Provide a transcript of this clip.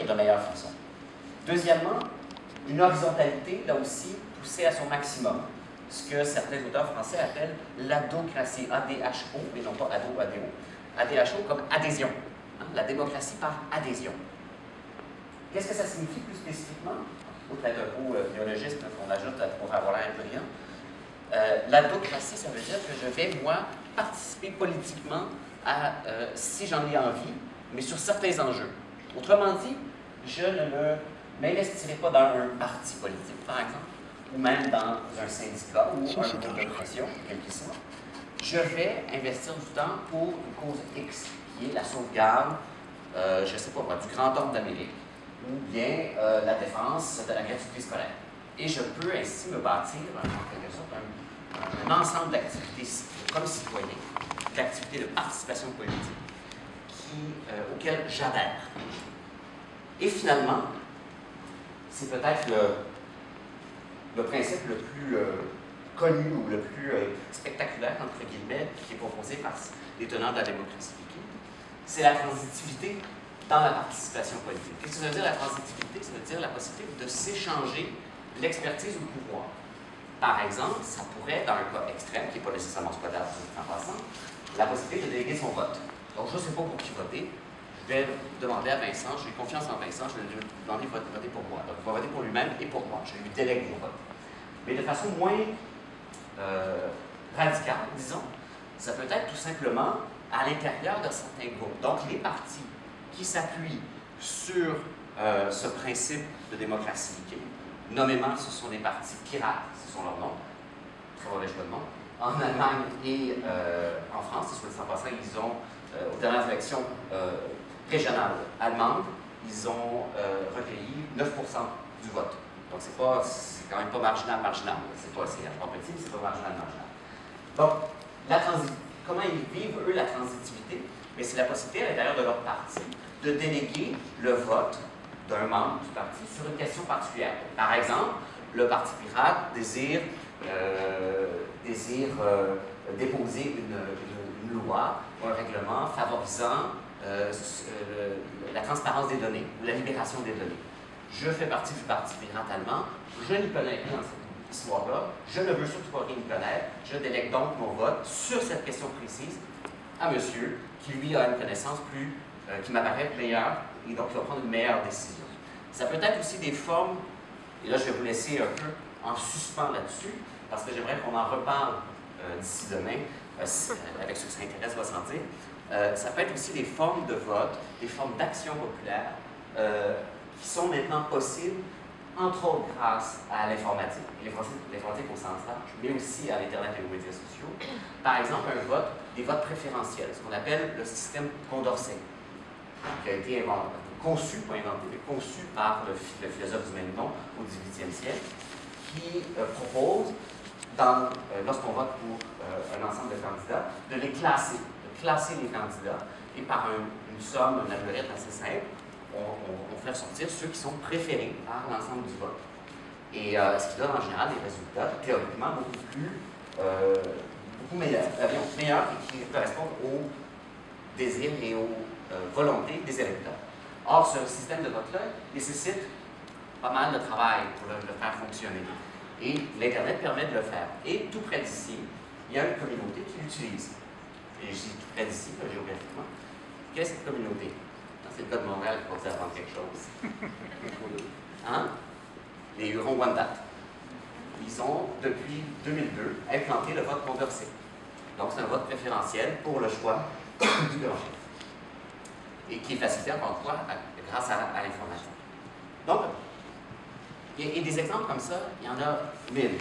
agir de meilleure façon. Deuxièmement, une horizontalité, là aussi, poussée à son maximum. Ce que certains auteurs français appellent l'adocratie, A-D-H-O, mais non pas ado, A-D-O. A-D-H-O comme adhésion. Hein? La démocratie par adhésion. Qu'est-ce que ça signifie plus spécifiquement? Outre être un beau néologisme qu'on ajoute pour avoir l'air brillant. L'adocratie, ça veut dire que je vais, moi, participer politiquement à, si j'en ai envie, mais sur certains enjeux. Autrement dit, je ne m'investirai pas dans un parti politique, par exemple, ou même dans un syndicat ou un groupe de pression, quel qu'il soit. Je vais investir du temps pour une cause X, qui est la sauvegarde, je ne sais pas moi, du grand ordre d'Amérique, ou bien la défense de la gratuité scolaire. Et je peux ainsi me bâtir, en quelque sorte, un ensemble d'activités comme citoyen, d'activités de participation politique, auxquelles j'adhère. Et finalement, c'est peut-être le principe le plus connu ou le plus spectaculaire, entre guillemets, qui est proposé par les tenants de la démocratie liquide, c'est la transitivité dans la participation politique. Qu'est-ce que ça veut dire la transitivité? Ça veut dire la possibilité de s'échanger l'expertise ou le pouvoir. Par exemple, ça pourrait, dans un cas extrême, qui n'est pas nécessairement scolaire en passant, la possibilité de déléguer son vote. Donc, je ne sais pas pour qui voter. Je vais demander à Vincent, j'ai confiance en Vincent, je vais lui demander de voter pour moi. Donc, il va voter pour lui-même et pour moi. Je lui délègue mon vote. Mais de façon moins radicale, disons, ça peut être tout simplement à l'intérieur de certains groupes. Donc, les partis qui s'appuient sur ce principe de démocratie liquide, nommément, ce sont des partis pirates, ce sont leurs noms, très mauvais choix de nom, en Allemagne et en France, soit dit en passant, ils ont, aux dernières élections régionales allemandes, ils ont recueilli 9% du vote. Donc, c'est quand même pas marginal. C'est pas assez petit, mais c'est pas marginal. Donc, comment ils vivent, eux, la transitivité? Mais c'est la possibilité, à l'intérieur de leur parti, de déléguer le vote d'un membre du parti sur une question particulière. Par exemple, le Parti pirate désire déposer une loi ou un règlement favorisant la transparence des données ou la libération des données. Je fais partie du Parti pirate allemand, je n'y connais rien dans cette histoire-là, je ne veux surtout pas rien y connaître, je délègue donc mon vote sur cette question précise à monsieur qui, lui, a une connaissance qui m'apparaît meilleure et donc qui va prendre une meilleure décision. Ça peut être aussi des formes, et là je vais vous laisser un peu en suspens là-dessus, parce que j'aimerais qu'on en reparle d'ici demain, avec ceux qui s'intéressent, va s'en dire. Ça peut être aussi des formes de vote, des formes d'action populaire qui sont maintenant possibles, entre autres grâce à l'informatique, l'informatique au sens large, mais aussi à l'Internet et aux médias sociaux. Par exemple, des votes préférentiels, ce qu'on appelle le système Condorcet, qui a été conçu par le philosophe du même nom au XVIIIe siècle, qui propose, lorsqu'on vote pour un ensemble de candidats, de les classer, les candidats, et par une somme, un algorithme assez simple, on fait ressortir ceux qui sont préférés par l'ensemble du vote. Et ce qui donne en général des résultats théoriquement beaucoup meilleurs et qui correspondent aux désirs et aux volontés des électeurs. Or, ce système de vote-là nécessite pas mal de travail pour le faire fonctionner. Et l'Internet permet de le faire. Et tout près d'ici, il y a une communauté qui l'utilise. Et je dis tout près d'ici, géographiquement. Qu'est-ce que cette communauté? C'est le cas de Montréal qui va vous apprendre quelque chose. Hein? Les Hurons-Wendat. Ils ont, depuis 2002, implanté le vote Condorcet. Donc, c'est un vote préférentiel pour le choix du grand chef. Et qui est facilité, encore une fois, grâce à l'information. Donc, et des exemples comme ça, il y en a 1000.